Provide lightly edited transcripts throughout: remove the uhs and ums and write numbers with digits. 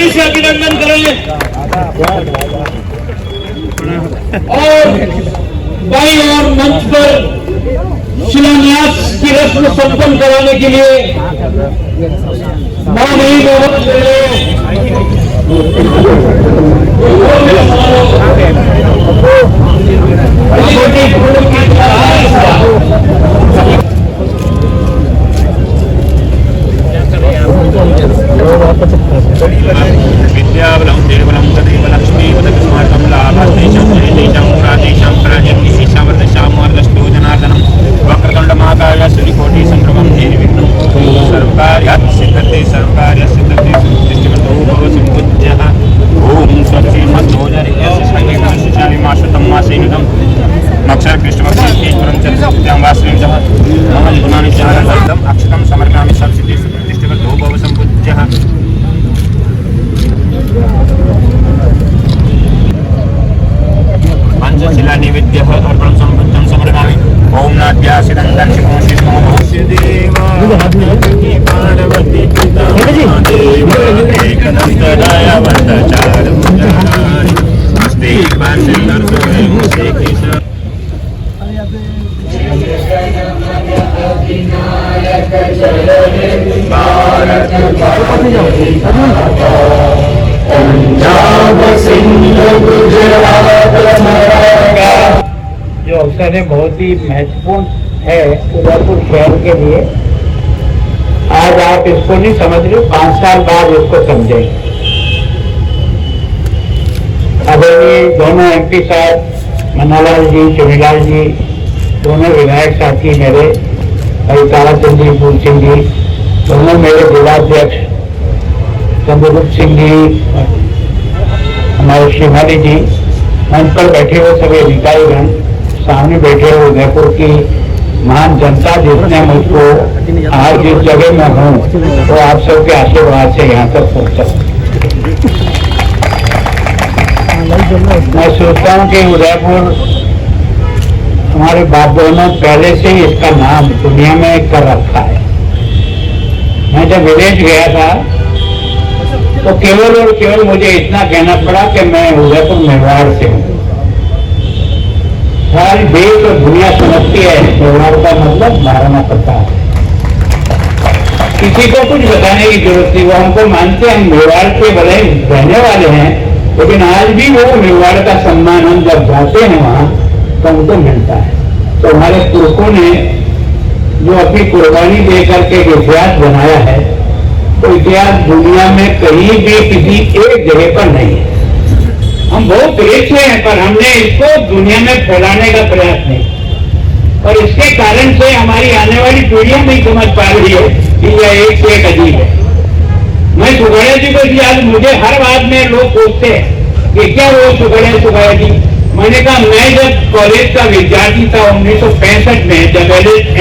ताली से अभिनंदन करें। और बाई और मंच पर शिलान्यास की रस्म संपन्न कराने के लिए माननीय विद्याबलं देवबलं तदेव लक्ष्मी वदस्माकं लाभस्तेषां जयतेषां राजेषां प्राजन्निषेषां वर्धशां वर्धस्तु जनार्दनं वक्रतुण्डमहाकाय सूर्यकोटि संभ्रमं निर्विघ्नं सर्वकार्यसिद्धते दृष्टिवतो भव सम्पूज्यः ओम स्वस्तिमद्भोजनस्य संगीतस्य मासेनुतं मक्षर कृष्णभक्तिश्वरं च सत्यां वासुदेवः मम गुणानि चारणं अक्षतं समर्पयामि सर्वसिद्धेषु दृष्टिवतो भव सम्पूज्यः। पंचशिला निवेद्य अर्पण संपत्तं समर्पयामि। ओम नाट्यासिदन्तं शिवोषितो भवस्य देवा पार्वती पिता देव एकदन्तराय वन्दचारुमुदारि नमस्ते पार्श्वदर्शने मुसे केशव जो अवसर है बहुत ही महत्वपूर्ण है उदयपुर शहर के लिए। आज आप इसको नहीं समझ रहे, 5 साल बाद इसको समझेंगे। अभी दोनों MP साहब मन्नालाल जी, चुनीलाल जी, दोनों विधायक साथी मेरे, भाई ताराचंद जी, फूल सिंह जी, दोनों मेरे जिलाध्यक्ष चंद्रगुप्त सिंह जी, हमारे शिवानी जी, मंच पर बैठे हुए सभी अधिकारीगण, सामने बैठे हुए उदयपुर की महान जनता जिसने मुझको आज जिस जगह में हूँ तो आप सबके आशीर्वाद से यहाँ तक पहुँचा। मैं सोचता हूँ कि उदयपुर हमारे बाप दोनों पहले से ही इसका नाम दुनिया में कर रखा है। मैं जब विदेश गया था तो केवल और केवल मुझे इतना कहना पड़ा कि मैं उदयपुर मेवाड़ से हूँ। सारी देश और दुनिया समझती है मेवाड़ का मतलब महाराणा प्रताप। किसी को कुछ बताने की जरूरत नहीं, वो हमको मानते हैं, हम मेवाड़ के भले रहने वाले हैं, लेकिन आज भी वो मेवाड़ का सम्मान हम जब जाते हैं वहाँ तो उनको मिलता है। तो हमारे पुरखों ने जो अपनी कुर्बानी दे करके इतिहास बनाया है, तो इतिहास दुनिया में कहीं भी किसी एक जगह पर नहीं है। हम बहुत देश से हैं पर हमने इसको दुनिया में फैलाने का प्रयास नहीं, और इसके कारण से हमारी आने वाली पीढ़ियां नहीं समझ पा रही है कि यह एक से एक अजीब है। मैं सुगड़िया जी को याद, मुझे हर बात में लोग पूछते हैं कि क्या वो सुगड़िया जी। मैंने कहा मैं जब कॉलेज का विद्यार्थी था 1965 में, जब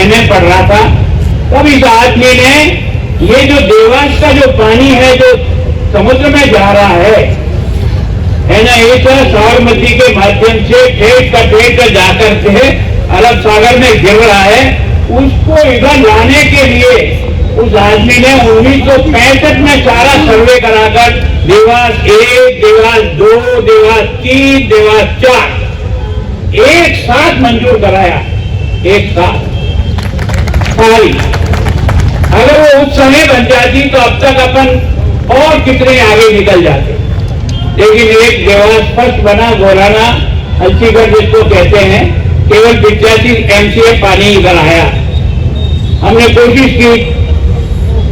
MA पढ़ रहा था, तब इस आदमी ने ये जो देवास का जो पानी है जो समुद्र में जा रहा है ना, एक साबरमती के माध्यम से ठेठ जाकर के अरब सागर में गिर रहा है, उसको इधर लाने के लिए उस आदमी ने 1965 में सारा सर्वे कराकर देवास 1, देवास 2, देवास 3, देवास 4 एक साथ मंजूर कराया, एक साथ सारी। अगर वो उस समय बन जाती तो अब तक अपन और कितने आगे निकल जाते। लेकिन एक देवास फर्स्ट बना, गोराना अलसीगढ़ जिसको कहते हैं, केवल 85 MCF पानी इधर आया। हमने कोशिश की,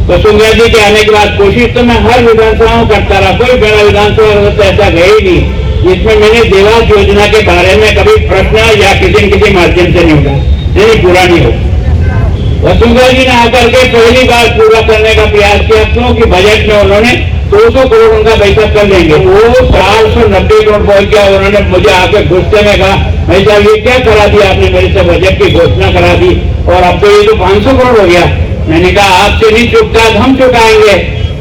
वसुंधरा जी के आने के बाद कोशिश तो मैं हर विधानसभाओं करता रहा, कोई बड़ा विधानसभा तो ऐसा गए ही नहीं जिसमें मैंने देवास योजना के बारे में कभी प्रश्न या किसी माध्यम से नहीं उठा, नहीं पूरा नहीं हो। वसुंधरा जी ने आकर के पहली बार पूरा करने का प्रयास किया, क्योंकि बजट में उन्होंने 200 करोड़ उनका पैसा कर देंगे, वो 490 करोड़ बोल किया। उन्होंने मुझे आके गुस्से में कहा, भाई साहब ये क्या करा दिया आपने, मेरे से बजट की घोषणा करा दी और अब तो ये तो 500 करोड़ हो गया। मैंने कहा आपसे नहीं चुकता, हम चुकाएंगे,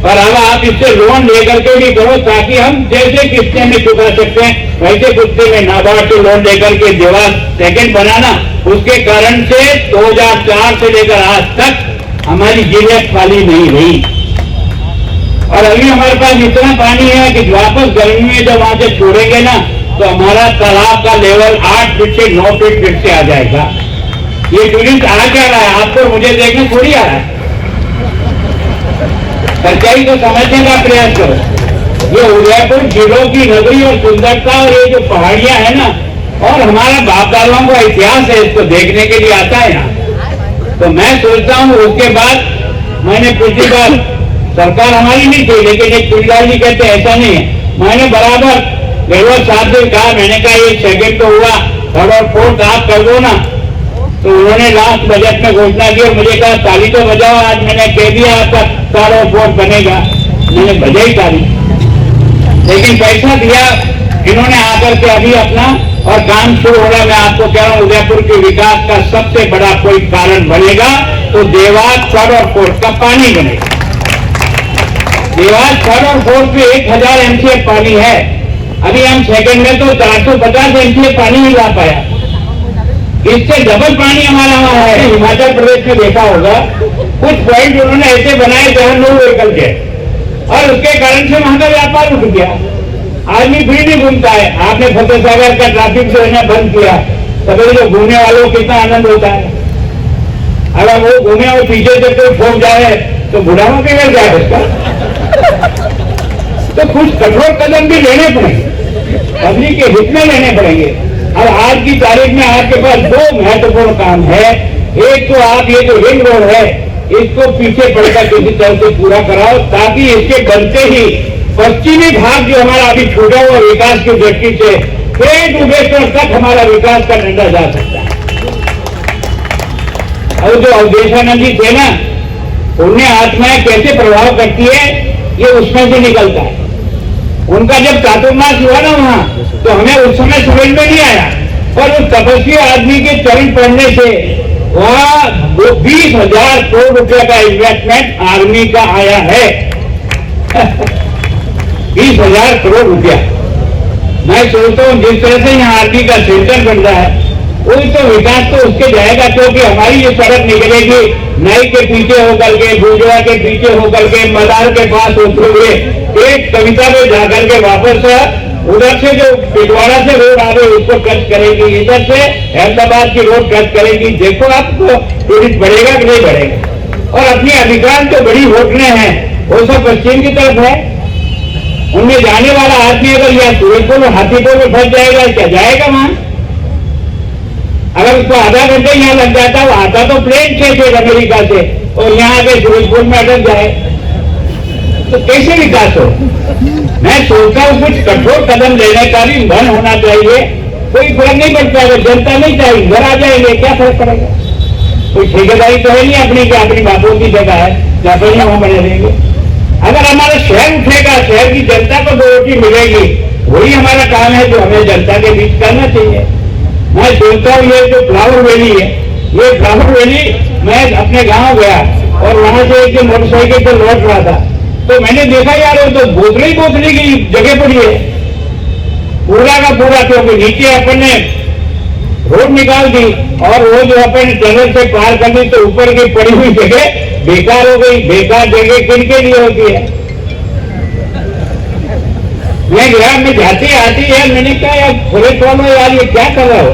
पर अब आप इससे लोन लेकर के भी करो ताकि हम जैसे किस्ते में चुका सकते हैं वैसे किस्ते में नाबार्ड से लोन लेकर के देवास सेकंड बनाना। उसके कारण से 2004 से लेकर आज तक हमारी जेलें खाली नहीं रही। और अभी हमारे पास इतना पानी है कि वापस गर्मी में जब वहां से छोड़ेंगे ना तो हमारा तालाब का लेवल 8 फीट से 9 फीट फिर से आ जाएगा। ये टूरिस्ट आ क्या रहा है, आपको मुझे देखने थोड़ी आ रहा है। सच्चाई को समझने का प्रयास करो। ये उदयपुर जिलों की नगरी और सुंदरता और ये जो पहाड़ियां है ना, और हमारा बाप दादाओं का इतिहास है, इसको देखने के लिए आता है यहाँ। तो मैं सोचता हूँ उसके बाद मैंने पिछली बार सरकार हमारी नहीं थी, लेकिन एक पिंडाल जी कहते ऐसा नहीं है, मैंने बराबर गहलोत साहब से कहा, मैंने कहा ये सेकंड तो हुआ, थर्ड और फोर्थ आप कर दो ना। तो उन्होंने लास्ट बजट में घोषणा की और मुझे कहा ताली तो बजाओ, आज मैंने कह दिया आपका थर्ड और फोर्थ बनेगा। मैंने बजाई ताली, लेकिन पैसा दिया इन्होंने आकर के अभी अपना और काम शुरू हो रहा। मैं आपको कह रहा हूँ उदयपुर के विकास का सबसे बड़ा कोई कारण बनेगा तो देवास थर्ड और फोर्थ का पानी बनेगा। देवास थर्ड और फोर्थ में 1000 एमसीएफ पानी है, अभी हम सेकंड में तो 450 एमसीएफ पानी नहीं ला पाया, इससे डबल पानी हमारा वहां है। हिमाचल प्रदेश में देखा होगा कुछ पॉइंट उन्होंने ऐसे बनाए जहां नो व्हीकल है और उसके कारण से वहां का व्यापार उठ गया, आदमी भीड़ नहीं घूमता है। आपने फतेह सागर का ट्रैफिक जो है बंद किया, तभी जो घूमने वालों को कितना आनंद होता है। अगर वो घूमे और पीछे से कोई ठोक जाए तो बुढ़ावा बिगड़ जाए उसका। तो कुछ कठोर कदम भी लेने पड़ेंगे, पब्लिक के हित में लेने पड़ेंगे। अब आज की तारीख में आपके पास 2 महत्वपूर्ण काम है। एक तो आप ये जो रिंग रोड है इसको पीछे पड़कर किसी तरह से पूरा कराओ, ताकि इसके बनते ही पश्चिमी भाग जो हमारा अभी छूटा हुआ विकास की दृष्टि से ट्रेन उगेश्वर तक हमारा विकास का डंडा जा सकता है। और जो अवधेशानंद जी थे ना, उन्हें आत्माएं कैसे प्रभाव करती है ये उसमें से निकलता है। उनका जब चातुर्मास हुआ ना वहां, तो हमें उस समय समझ में नहीं आया, और उस तपस्वी आदमी के चरण पड़ने से वहां 20,000 करोड़ रुपए का इन्वेस्टमेंट आर्मी का आया है। 20,000 करोड़ रुपया। मैं सोचता हूँ जिस तरह से यहाँ आर्मी का सेंटर बन रहा है वही तो विकास तो उसके जाएगा, क्योंकि हमारी ये सड़क निकलेगी नई के पीछे होकर के, भूजवा के पीछे होकर के, मदार के पास होते हुए एक कविता में जाकर के वापस उधर से जो पिटवाड़ा से रोड आ रही उसको टच करेगी, इधर से अहमदाबाद की रोड टच करेगी। देखो आपको टूरिस्ट बढ़ेगा कि नहीं बढ़ेगा। और अपनी अधिकांश जो बड़ी होटलें हैं वो सब पश्चिम की तरफ है, उनमें जाने वाला आदमी अगर यहाँ सूरजपुर और हाथीपुर में फंस जाएगा क्या जाएगा वहां? अगर उसको आधा घंटे यहाँ लग जाता, वो आता तो प्लेन से अमेरिका से और यहाँ आके सूरजपुर में अटक जाए तो कैसे विकास हो? मैं सोचता हूँ कुछ कठोर कदम लेने का भी मन होना चाहिए। कोई फर्क नहीं पड़ता, अगर जनता नहीं चाहिए घर आ जाएंगे क्या फर्क पड़ेगा? कोई ठेकेदारी तो है नहीं अपनी कि अपनी बापों की जगह है जहाँ पर वहां बने रहेंगे। अगर हमारा शहर उठेगा, शहर की जनता को 2 रोटी मिलेगी, वही हमारा काम है जो हमें जनता के बीच करना चाहिए। मैं सोचता हूँ ये जो फ्लावर वैली है, ये फ्लावर वैली, मैं अपने गांव गया और वहां से एक मोटरसाइकिल पर लौट रहा था, तो मैंने देखा यार वो तो बोतली की जगह पड़ी है पूरा का पूरा, क्योंकि नीचे अपन ने रोड निकाल दी और वो जो अपन टनल से पार कर दी तो ऊपर की पड़ी हुई जगह बेकार हो गई। बेकार जगह किनके लिए होती है? मैं गया, मैं जाती आती यार, मैंने कहा यार फॉरेस्ट वालों यार ये क्या कर रहा हो,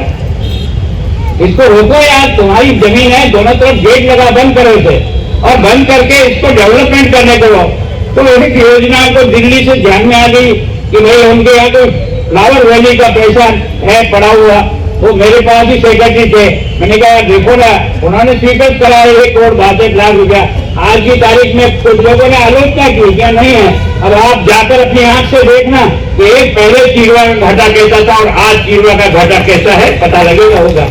इसको रोको यार, तुम्हारी जमीन है, दोनों तरफ गेट लगा, बंद करो इसे और बंद करके इसको डेवलपमेंट करने दो। तो एक योजना को दिल्ली से ध्यान में आ गई कि भाई उनके यहाँ तो फ्लावर वैली का पैसा है पड़ा हुआ, वो मेरे पास ही सेक्रेटरी थे। मैंने कहा देखो ना, उन्होंने स्वीकृत करा 1 करोड़ 62 लाख रुपया। आज की तारीख में कुछ लोगों ने आलोचना की, क्या नहीं है? अब आप जाकर अपनी आंख से देखना कि एक पहले चीरवा का घाटा कैसा था और आज चीरवा का घाटा कैसा है, पता लगेगा होगा,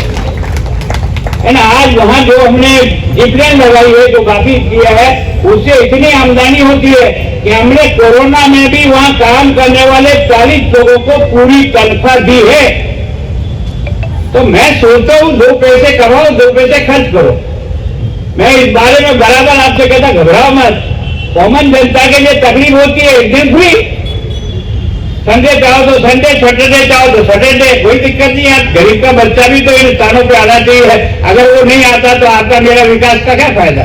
है ना। आज वहां जो हमने जिपलाइन लगाई है, जो काफी किया है, उससे इतनी आमदनी होती है कि हमने कोरोना में भी वहां काम करने वाले 40 लोगों को पूरी तनख्वाह दी है। तो मैं सोचता हूँ 2 पैसे कमाओ, 2 पैसे खर्च करो। मैं इस बारे में बराबर आपसे कहता घबराओ मत, कॉमन जनता के लिए तकलीफ होती है, एक दिन हुई, संडे चाहो तो संडे, सैटरडे चाहो तो सैटरडे, कोई दिक्कत नहीं है। गरीब का बच्चा भी तो इन स्थानों पे आना चाहिए। अगर वो नहीं आता तो आपका मेरा विकास का क्या फायदा,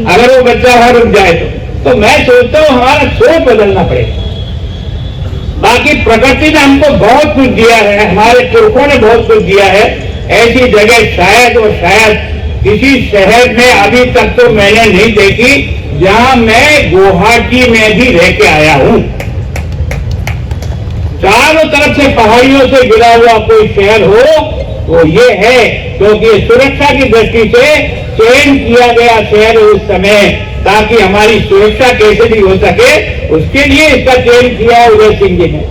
अगर वो बच्चा वहां रुक जाए तो। तो मैं सोचता हूं हमारा सोच बदलना पड़ेगा। बाकी प्रकृति ने हमको बहुत कुछ दिया है, हमारे पुरखों ने बहुत कुछ दिया है। ऐसी जगह शायद और शायद किसी शहर में अभी तक तो मैंने नहीं देखी जहां मैं गुवाहाटी में भी रह के आया हूं। चारों तरफ से पहाड़ियों से घिरा हुआ कोई शहर हो तो ये है, क्योंकि सुरक्षा की दृष्टि से चयन किया गया शहर उस समय, ताकि हमारी सुरक्षा कैसे भी हो सके उसके लिए इसका चयन किया उदय सिंह जी ने।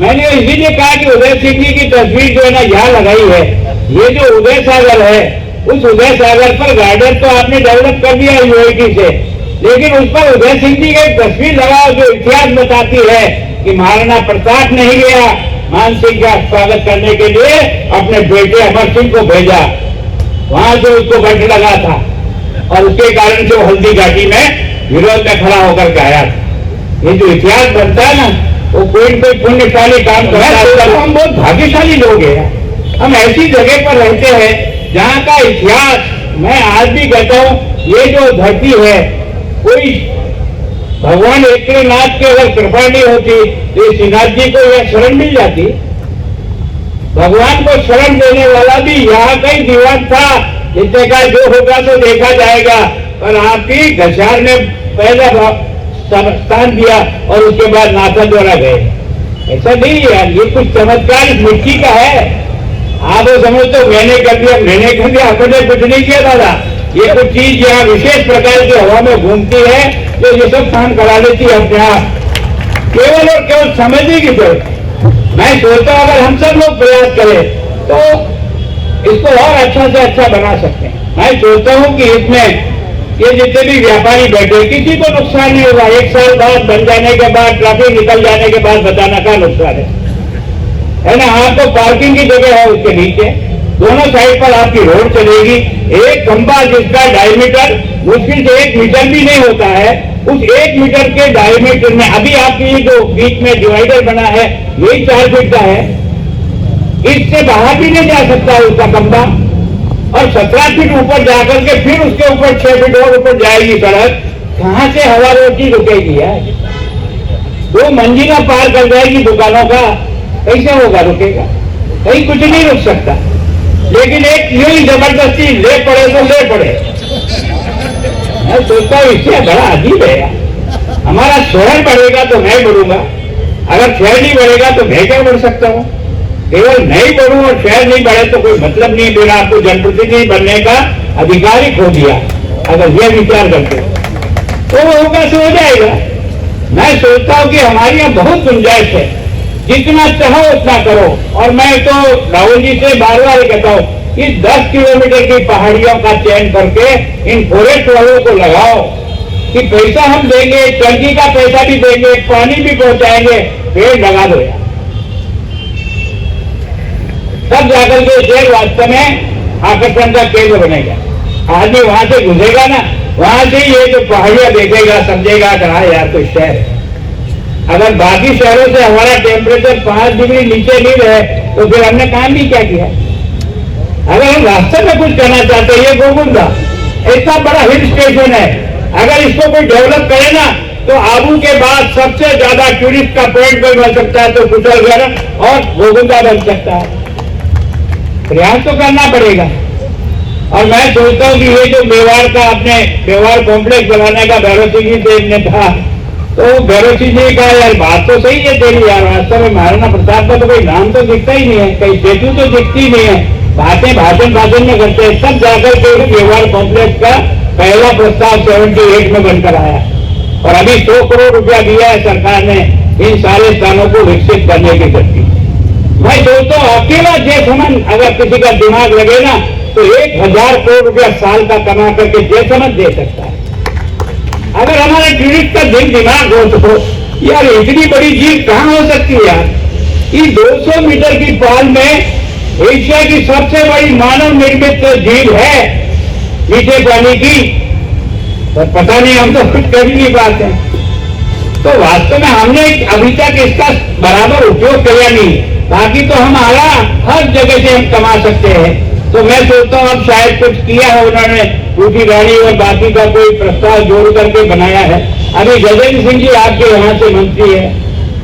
मैंने इसीलिए कहा कि उदय सिंह जी की तस्वीर जो है ना यहाँ लगाई है, ये जो उदय सागर है, उस उदय सागर पर गार्डन तो आपने डेवलप कर दिया यूआईटी से, लेकिन उस पर उदय सिंह जी की एक तस्वीर लगाओ जो इतिहास बताती है कि महाराणा प्रताप नहीं गया मान सिंह का स्वागत करने के लिए, अपने बेटे अमर सिंह को भेजा, वहां से उसको गठ लगा था और उसके कारण से वो हल्दी घाटी में विरोध में खड़ा होकर के आया था। ये जो इतिहास बनता है ना, वो कोई न कोई पुण्यशाली काम करता है। हम बहुत भाग्यशाली लोग हैं, हम ऐसी जगह पर रहते हैं जहाँ का इतिहास, मैं आज भी कहता हूँ, ये जो धरती है, कोई भगवान एकनाथ की अगर कृपा नहीं होती तो श्रीनाथ जी को यह शरण मिल जाती। भगवान को शरण देने वाला भी यहाँ का ही दीवान था, जिसने कहा जो होगा तो देखा जाएगा, और आपकी घसार में पहला स्थान दिया और उसके बाद नाथा द्वारा गए। ऐसा नहीं है, ये कुछ चमत्कार इस मिट्टी का है। आप वो समझते हो मैंने कर दिया, हमने कुछ नहीं किया दादा। ये कुछ चीज यहाँ विशेष प्रकार की हवा में घूमती है जो ये सब काम करा लेती है अपने आप, केवल और केवल समझने की जरूरत। मैं सोचता हूँ अगर हम सब लोग प्रयास करें तो इसको और अच्छा से अच्छा बना सकते हैं। मैं सोचता हूँ कि इसमें ये जितने भी व्यापारी बैठे, किसी को नुकसान नहीं होगा। 1 साल बाद बन जाने के बाद, ट्रैफिक निकल जाने के बाद बताना का नुकसान है ना। आपको पार्किंग की जगह है, उसके नीचे दोनों साइड पर आपकी रोड चलेगी। एक खंभा जिसका डायमीटर मुश्किल से 1 मीटर भी नहीं होता है, उस 1 मीटर के डायमीटर में अभी आपकी जो बीच में डिवाइडर बना है यही 4 फीट का है, इससे बाहर भी नहीं जा सकता उसका खंभा। और 17 फीट ऊपर जाकर के फिर उसके ऊपर 6 फीट और ऊपर जाएगी सड़क। कहां से हवा रोटी रुकेगी यार? 2 मंजिला पार कर जाएगी दुकानों का, कैसे होगा? रुकेगा? कहीं कुछ नहीं रुक सकता। लेकिन एक यूं ही जबरदस्ती ले पड़े तो ले पड़े। मैं सोचता हूँ इससे बड़ा अजीब है। हमारा शहर बढ़ेगा तो मैं बढ़ूंगा, अगर शहर नहीं बढ़ेगा तो मैं क्या बढ़ सकता हूँ? केवल नहीं बढ़ूं और शहर नहीं बढ़े तो कोई मतलब नहीं। फिर आपको जनप्रतिनिधि बनने का अधिकार ही खो दिया अगर यह विचार करते तो वो होगा तो हो जाएगा। मैं सोचता हूँ कि हमारे यहाँ बहुत गुंजाइश है, जितना चाहो उतना करो। और मैं तो राहुल जी से बार बार कहता हूँ कि 10 किलोमीटर की पहाड़ियों का चयन करके इन फॉरेस्ट वालों को लगाओ कि पैसा हम देंगे, टंकी का पैसा भी देंगे, पानी भी पहुंचाएंगे, पेड़ लगा दो यार। तब जाकर के शहर वास्तव में आकर्षण का केंद्र बनेगा। आदमी वहां से घुसेगा ना, वहां से ये जो पहाड़ियां देखेगा समझेगा कि हाँ यार तो शहर है। अगर बाकी शहरों से हमारा टेम्परेचर 5 डिग्री नीचे नहीं रहे तो फिर हमने काम भी क्या किया? अगर हम वास्तव में कुछ करना चाहते हैं, ये गोविंदा इतना बड़ा हिल स्टेशन है, अगर इसको कोई डेवलप करे ना तो आबू के बाद सबसे ज्यादा टूरिस्ट का पॉइंट कोई बन सकता है तो कुशलगढ़ और गोविंदा बन सकता है। प्रयास तो करना पड़ेगा। और मैं सोचता हूँ कि ये जो मेवाड़ का अपने मेवाड़ कॉम्प्लेक्स बनाने का भैरव सिंह जी ने कहा, तो भैरव सिंह जी का यार बात तो सही है तेरी यार। वास्तव में महाराणा प्रताप का तो कोई नाम तो दिखता ही नहीं है, कहीं सेतु तो दिखती नहीं है, बातें भाषण में करते हैं। सब जाकर के मेवाड़ कॉम्प्लेक्स का पहला प्रस्ताव 78 में बनकर आया और अभी 100 करोड़ रुपया दिया है सरकार ने इन सारे स्थानों को विकसित करने की दृष्टि। मैं सोचता हूँ अकेला जयसमंद अगर किसी का दिमाग लगे ना तो 1000 करोड़ रुपया साल का कमा करके जयसमंद दे सकता है। अगर हमारे टूरिस्ट का दिमाग हो तो यार इतनी बड़ी झील कहां हो सकती है यार? इस 200 मीटर की पाल में एशिया की सबसे बड़ी मानव निर्मित झील है मीठे पानी की, पर पता नहीं हम तो कुछ कर ही नहीं पाते। तो वास्तव में हमने अभी तक इसका बराबर उपयोग किया नहीं। बाकी तो हमारा हर जगह से हम कमा सकते हैं। तो मैं सोचता हूँ अब शायद कुछ किया है उन्होंने, दूसरी गाड़ी और बाकी का कोई प्रस्ताव जोड़ करके बनाया है। अभी गजेंद्र सिंह जी आपके यहाँ से मंत्री है,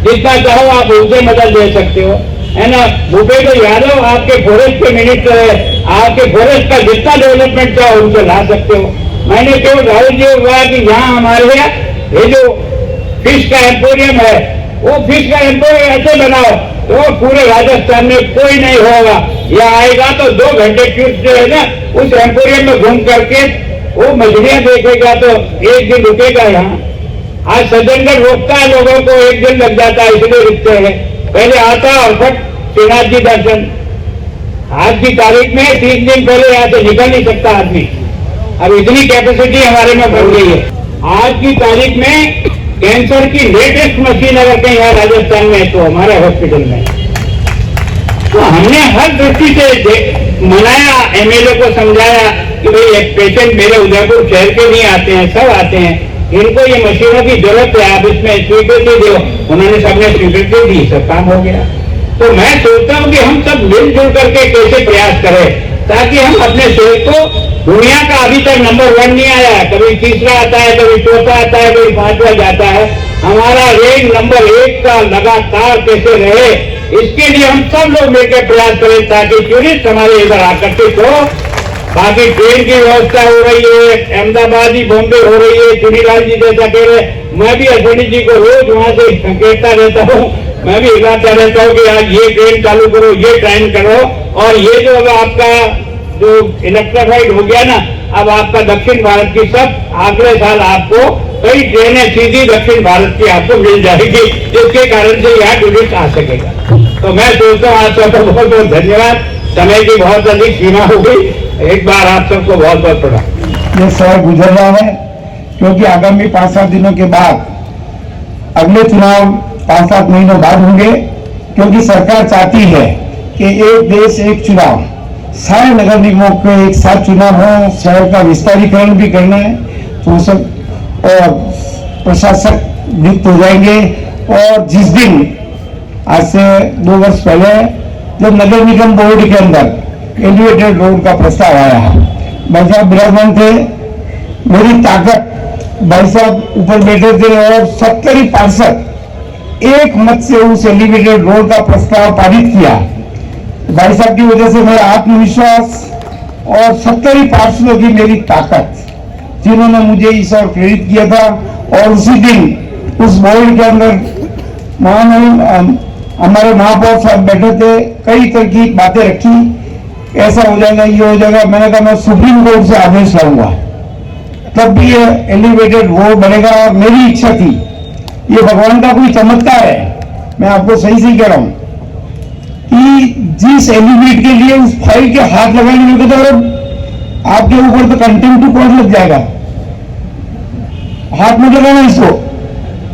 जितना चाहो आप उनसे मदद ले सकते हो, है ना। भूपेंद्र यादव आपके फॉरेस्ट के मिनिस्टर है, आपके फॉरेस्ट का जितना डेवलपमेंट चाहो उनसे ला सकते हो। मैंने केवल राहुल जी को कहा कि यहाँ हमारे यहाँ ये जो फिश का एम्पोरियम है, वो फिश का एम्पोरियम ऐसे बनाओ तो पूरे राजस्थान में कोई नहीं होगा। यह आएगा तो 2 घंटे टूरिस्ट जो है ना उस एम्पोरियम में घूम करके वो मछलियां देखेगा, तो 1 दिन रुकेगा यहाँ। आज सज्जनगढ़ रोकता है लोगों को, 1 दिन लग जाता है इसलिए रुकते हैं। पहले आता और फट श्रीनाथ जी दर्शन। आज की तारीख में 3 दिन पहले यहाँ से निकल नहीं सकता आदमी। अब इतनी कैपेसिटी हमारे में बढ़ गई है। आज की तारीख में कैंसर की लेटेस्ट मशीन अगर कहीं है राजस्थान में तो हमारे हॉस्पिटल में। तो हमने हर दृष्टि से मनाया, एमएलए को समझाया कि भाई एक पेशेंट मेरे उदयपुर शहर के नहीं आते हैं, सब आते हैं, इनको ये मशीनों की जरूरत है, आप इसमें स्वीकृति दो। उन्होंने सबने स्वीकृति दी, सब काम हो गया। तो मैं सोचता हूँ कि हम सब मिलजुल करके कैसे प्रयास करें ताकि हम अपने शहर को, दुनिया का अभी तक नंबर 1 नहीं आया, कभी तीसरा आता है, कभी चौथा आता है, कभी 5वां जाता है, हमारा रैंक नंबर 1 का लगातार कैसे रहे, इसके लिए हम सब लोग मिलकर प्रयास करें ताकि टूरिस्ट हमारे इधर आकर्षित हो। बाकी ट्रेन की व्यवस्था हो रही है, अहमदाबाद ही बॉम्बे हो रही है, चुनीलाल जी जैसा कह रहे, मैं भी अश्विनी जी को रोज वहां से कहता रहता हूँ, मैं भी हिलाता रहता हूँ कि आज ये ट्रेन चालू करो, ये ट्रेन करो, और ये जो अब आपका जो इलेक्ट्रिफाइड हो गया ना, अब आपका दक्षिण भारत की सब अगले साल आपको कई ट्रेनें सीधी दक्षिण भारत की आपको मिल जाएगी, जिसके कारण से यहाँ टूरिस्ट आ सकेगा। तो मैं सोचता हूँ आप सबको बहुत बहुत धन्यवाद। समय की बहुत अधिक सीमा हो गई, एक बार आप सबको बहुत बहुत प्रणाम। ये समय गुजर रहा है क्योंकि आगामी 5-7 दिनों के बाद अगले चुनाव 5-7 महीनों बाद होंगे, क्योंकि सरकार चाहती है कि एक देश एक चुनाव, सारे नगर निगमों के एक साथ चुनाव हो, शहर का विस्तारीकरण भी करना है, तो सब और प्रशासक नियुक्त हो जाएंगे। और जिस दिन आज से 2 वर्ष पहले जब नगर निगम बोर्ड के अंदर एलिवेटेड रोड का प्रस्ताव आया, भाई साहब विराजमान थे, मेरी ताकत, भाई साहब ऊपर बैठे थे और 70 पार्षद एक मत से उस एलिवेटेड रोड का प्रस्ताव पारित किया। भाई साहब की वजह से मेरा आत्मविश्वास और 70 पार्षदों की मेरी ताकत, जिन्होंने मुझे इस और प्रेरित किया था। और उसी दिन उस बोर्ड के अंदर हमारे महापौर साहब बैठे थे, कई तरह की बातें रखी, ऐसा हो जाएगा, ये हो जाएगा। मैंने कहा मैं सुप्रीम कोर्ट से आदेश लाऊंगा, तब भी ये एलिवेटेड रोड बनेगा। और मेरी इच्छा थी, ये भगवान का कोई चमत्कार है, मैं आपको सही सही कह रहा हूं, कि जिस एलिवेट के लिए उस फाइल के हाथ लगाने में तो आपके ऊपर तो कंटेम्प्ट टू कोर्ट लग जाएगा, हाथ में लगाना इसको,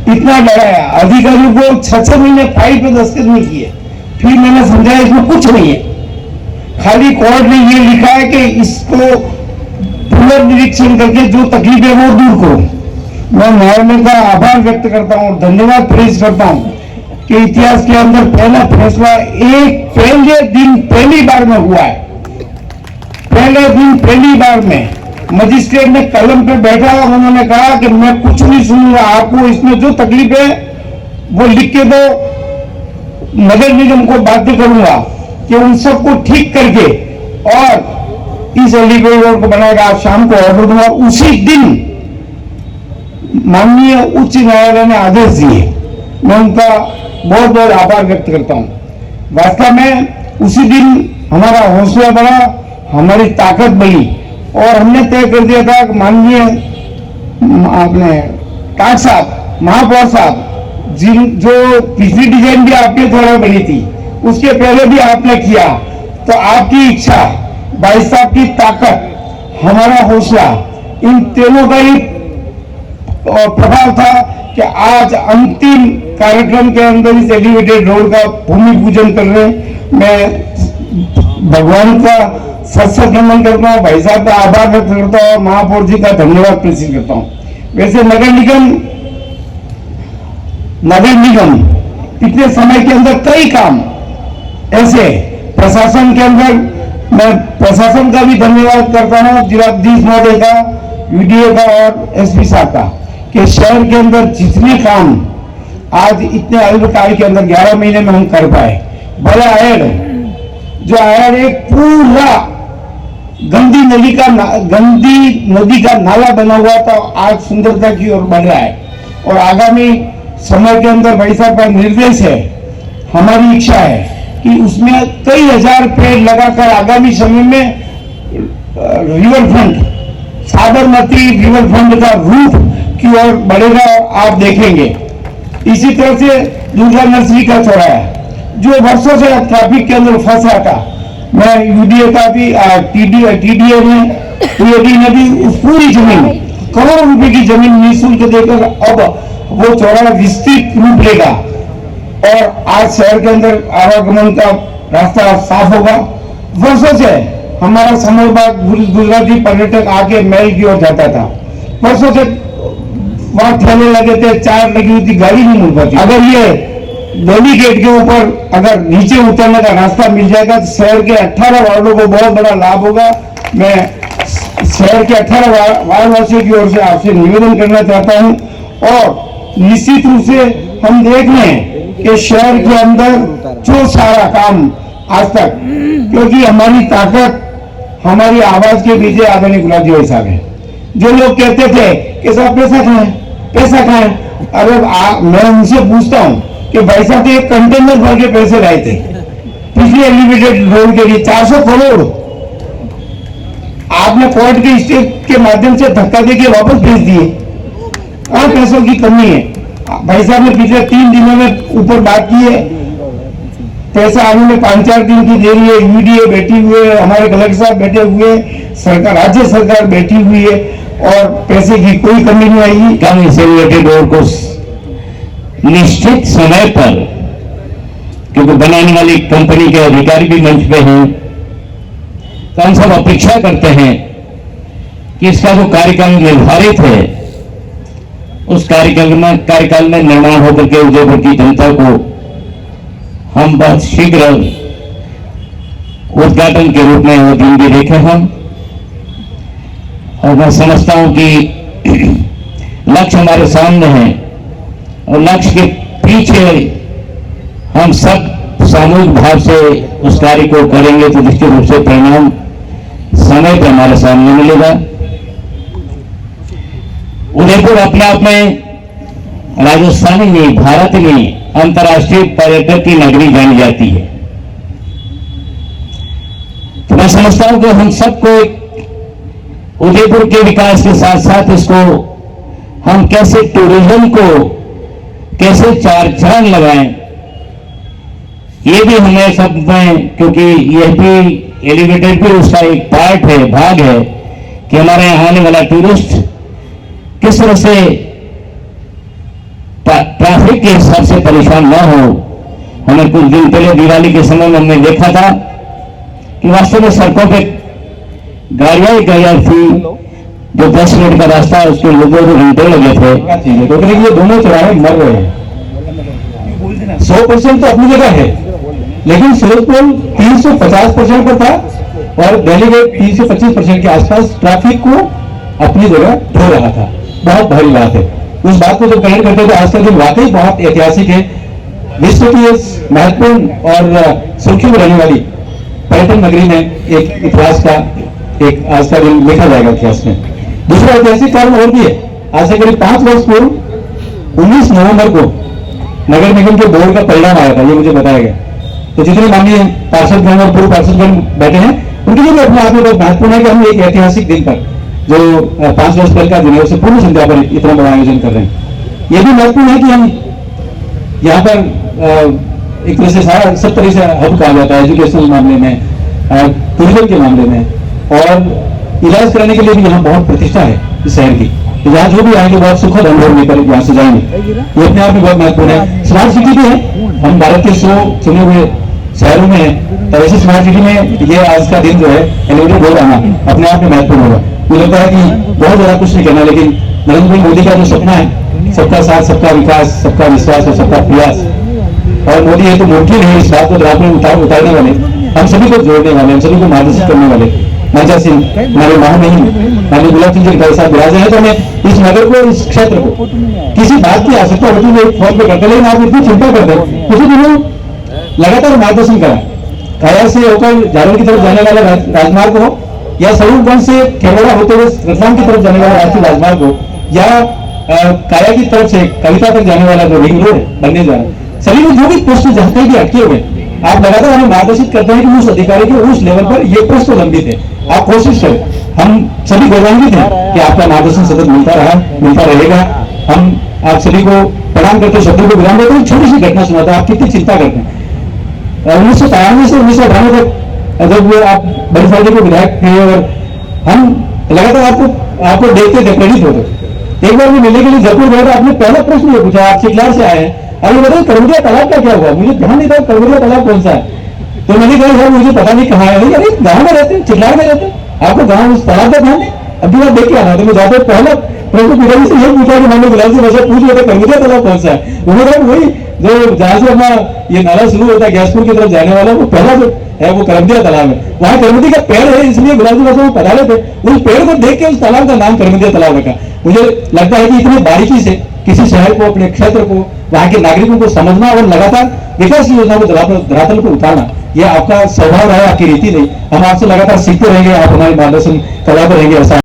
इतना डराया अधिकारियों को। 6-6 महीने फाइल पे दस्तखत नहीं किए, फिर मैंने समझाया इसमें कुछ नहीं है, खाली कोर्ट ने ये लिखा है कि इसको पुनर्निरीक्षण करके जो तकलीफ है वो दूर करो। मैं न्यायालय का आभार व्यक्त करता हूं और धन्यवाद प्रेस करता हूं कि इतिहास के अंदर पहला फैसला एक पहले दिन पहली बार में हुआ है। पहले दिन पहली बार में मजिस्ट्रेट ने कलम पे बैठा और उन्होंने कहा कि मैं कुछ नहीं सुनूंगा, आपको इसमें जो तकलीफ है वो लिख के दो, नगर निगम को बाध्य करूंगा कि उन सबको ठीक करके और इस एलिवेटेड रोड को बनाएगा। आज शाम को ऑर्डर दूंगा। उसी दिन माननीय उच्च न्यायालय ने आदेश दिए, मैं उनका बहुत बहुत आभार व्यक्त करता हूं। वास्तव में उसी दिन हमारा हौसला बढ़ा, हमारी ताकत बढ़ी और हमने तय कर दिया था कि माननीय आपने काट साहब, महापौर साहब, जो पिछली डिजाइन भी आपके द्वारा बनी थी, उसके पहले भी आपने किया, तो आपकी इच्छा, भाई साहब की ताकत, हमारा हौसला, इन तीनों का ही प्रभाव था कि आज अंतिम कार्यक्रम के अंदर इस एलिवेटेड रोड का भूमि पूजन कर रहे हैं। मैं भगवान का सत नमन करता हूँ, भाई साहब का आभार व्यक्त करता हूँ और महापौर जी का धन्यवाद प्रेषित करता हूँ। वैसे नगर निगम इतने समय के अंदर कई काम ऐसे प्रशासन के अंदर मैं प्रशासन का भी धन्यवाद करता हूँ, जिलाधीश महोदय का, वीडीओ का और एसपी साहब का, कि शहर के अंदर जितने काम आज इतने अल्पकाल के अंदर 11 महीने में हम कर पाए। बड़ा आयड, जो आयड एक पूरा गंदी नदी का नाला बना हुआ था, आज सुंदरता की ओर बढ़ रहा है। और आगामी समय के अंदर भाई साहब का निर्देश है, हमारी इच्छा है कि उसमें कई हजार पेड़ लगाकर आगामी समय में river front, Sabarmati river front का रूट की ओर बढ़ेगा। आप देखेंगे इसी तरह से दुर्गा नर्सरी का चौराहा, जो वर्षों से ट्रैफिक के अंदर फंसा था, मैं यूडीए का भी टीडीए ने भी उस पूरी जमीन, करोड़ों रुपए की जमीन निःशुल्क देकर अब वो चौराहा विस्तृत रूप लेगा और आज शहर के अंदर आवागमन का रास्ता साफ होगा। वर्षों से हमारा समरबाग गुजराती पर्यटक आके महल की ओर जाता था, वर्षों से वहां ठेले लगे थे, चार लगी हुई थी, गाड़ी नहीं मिल पाती। अगर ये डोली गेट के ऊपर अगर नीचे उतरने का रास्ता मिल जाएगा तो शहर के 18 वार्डों को बहुत बड़ा लाभ होगा। मैं शहर के 18 वार्ड वासियों की ओर से आपसे निवेदन करना चाहता हूं और निश्चित रूप से हम देख रहे हैं कि शहर के अंदर जो सारा काम आज तक, क्योंकि हमारी ताकत हमारी आवाज के पीछे आदरणीय गुलाब जी भाई साहब है। जो लोग कहते थे कि साहब पैसा खाएं, अरे मैं उनसे पूछता हूं कि भाई साहब एक कंटेनर भर के पैसे लाए थे पिछले एलिवेटेड रोड के लिए 400 करोड़ आपने कोर्ट के स्टे के माध्यम से धक्का देके वापस भेज दिए। कहां पैसों की कमी है? भाई साहब ने पिछले 3 दिनों में ऊपर बात की है, पैसा आने में 5-4 दिन की देरी है। यूडीए बैठी हुई है, हमारे कलेक्टर साहब बैठे हुए, सरकार, राज्य सरकार बैठी हुई है और पैसे की कोई कमी नहीं आएगी। कम एलिवेटेड रोड को निश्चित समय पर, क्योंकि बनाने वाली कंपनी के अधिकारी भी मंच पे हैं, तो हम सब अपेक्षा करते हैं कि इसका जो कार्यक्रम निर्धारित है उस कार्यकाल में निर्माण होकर के उदयपुर की जनता को हम बहुत शीघ्र उद्घाटन के रूप में वो दिन भी देखे हम। और मैं समझता हूं कि लक्ष्य हमारे सामने है और लक्ष्य के पीछे हम सब सामूहिक भाव से उस कार्य को करेंगे तो निश्चित रूप से परिणाम समय पर हमारे सामने मिलेगा। उदयपुर अपने आप में राजस्थानी नहीं, भारत नहीं, अंतर्राष्ट्रीय पर्यटक की नगरी जानी जाती है। तो मैं समझता हूं कि हम सबको उदयपुर के विकास के साथ साथ इसको हम कैसे टूरिज्म को कैसे चार चांद लगाएं, ये भी हमें सब में, क्योंकि यह भी एलिवेटेड भी उसका एक पार्ट है, भाग है कि हमारे यहाँ आने वाला टूरिस्ट किस तरह से ट्रैफिक के हिसाब से परेशान न हो। हमें कुछ दिन पहले दिवाली के समय में हमने देखा था कि वास्तव में सड़कों पे गाड़ियां ही गाड़ियां थी, जो 10 मिनट का रास्ता है उसके लोगों को घंटे लगे थे। क्योंकि ये दोनों चौराहे मर रहे हैं। 100% तो अपनी जगह है, लेकिन सूरजपुर 350% पर था और दिल्ली में 325% के आसपास ट्रैफिक को अपनी जगह ढो रहा था। बहुत भारी बात है। उस बात को जब कनेक्ट करते थे, आज का दिन वाकई बहुत ऐतिहासिक है। विश्व की इस महत्वपूर्ण और सुर्खी में रहने वाली पर्यटन नगरी में एक इतिहास का एक आज का दिन लिखा जाएगा इतिहास में। दूसरा ऐतिहासिक कारण और भी है। आज से करीब 5 वर्ष पूर्व 19 नवंबर को नगर निगम के बोर्ड का परिणाम आया था, ये मुझे बताया गया। तो जितने माननीय पार्षदगण और पूर्व पार्षदगण बैठे हैं उनके लिए भी अपने आप में बहुत महत्वपूर्ण है कि हम एक ऐतिहासिक दिन पर, जो 5 वर्ष पहले का दिन है, उससे पूर्व संध्या पर इतना बड़ा आयोजन कर रहे हैं। यह भी महत्वपूर्ण है कि हम यहाँ पर एक तरह से सारा सब तरह से हब कहा जाता है, एजुकेशनल मामले में, टूरिज्म के मामले में, और इलाज कराने के लिए भी यहाँ बहुत प्रतिष्ठा है इस शहर की। तो यहाँ जो भी आएंगे बहुत सुखद अनुभव लेकर यहाँ से जाएंगे। ये अपने आप में बहुत महत्वपूर्ण है। स्मार्ट सिटी भी है, हम भारत के 100 चुने हुए शहरों में है, तो ऐसे स्मार्ट सिटी में ये आज का दिन जो है एलिवेटेड रोड आना अपने आप में महत्वपूर्ण होगा। मुझे लगता है कि बहुत ज्यादा कुछ नहीं करना, लेकिन नरेंद्र भाई मोदी का जो सपना है, सबका साथ, सबका विकास, सबका विश्वास और सबका प्रयास, और मोदी है तो मोटी नहीं, इस बात को आपने उतारने वाले हम सभी को जोड़ने वाले, हम सभी को मार्गदर्शित करने वाले मंचा सिंह हमारे महामहिम माननीय गुलाब सिंह जी भाई साहब विराजे हैं। तो हमें इस नगर को, इस क्षेत्र को किसी बात की आवश्यकता होती है फोन पे करते, लेकिन आप इतनी चिंता करते हैं। कुछ दिनों लगातार मार्गदर्शन करा, काया से होकर जालौर की तरफ जाने वाला राजमार्ग हो, या सरूरगंज से केवड़ा होते हुए रतलाम की तरफ जाने वाला राष्ट्रीय राजमार्ग हो, या काया की तरफ से कविता तक जाने वाला जो रिंग रोड बनने जा रहा है, सभी में जो भी पोस्ट जहां कहीं भी अटके हुए, आप लगातार हमें मार्गदर्शित करते हैं कि उस अधिकारी के उस लेवल पर ये पोस्ट तो लंबित है, आप कोशिश करें। हम सभी गौरवान्वित हैं कि आपका मार्गदर्शन सतत मिलता रहा, मिलता रहेगा। हम आप सभी को प्रणाम करते, शब्दों को विराम देते हैं। छोटी सी घटना सुनाता है, आप कितनी चिंता करते हैं। 1993 से 1998 तक जब आप बड़ी साहब को विधायक थे और हम लगातार आपको देखते थे, प्रेरित होते। एक बार मैं मिलने के लिए जयपुर गया था, आपने पहला प्रश्न ये पूछा, आप चिखलार से आए हैं, अरे बताइए करवटिया तालाब का क्या हुआ? मुझे ध्यान नहीं था करवटिया तालाब कौन सा है। तो मैंने कहा साहब मुझे पता नहीं कहाँ है। अरे गाँव में रहते हैं, चिखलार में रहते हैं, आपको गाँव उस तालाब का ध्यान नहीं, अभी बार देख के आना। तो मैं जाते पहला प्रश्न पिताजी से यही पूछा कि मैंने गुलाब सिंह वैसे पूछ लेते करवटिया तालाब कौन सा है। उन्होंने वही जो जहाँ से अपना ये नाला शुरू होता है गैसपुर की तरफ जाने वाला, वो पहला जो है वो करमदिया तालाब है। वहाँ करमदी का पेड़ है, इसलिए गुलाब सिंह वैसे वो पता लेते, उस पेड़ को देख के उस तालाब का नाम करमदिया तालाब रखा। मुझे लगता है कि इतनी बारीकी से किसी शहर को, अपने क्षेत्र को, वहां के नागरिकों को समझना और लगातार विकास की योजना को धरातल पर उतारना, यह आपका स्वभाव रहा है, आपकी रीति नहीं। हम आपसे लगातार सीखते रहेंगे, आप हमारे मार्गदर्शन कला पर रहेंगे। ऐसा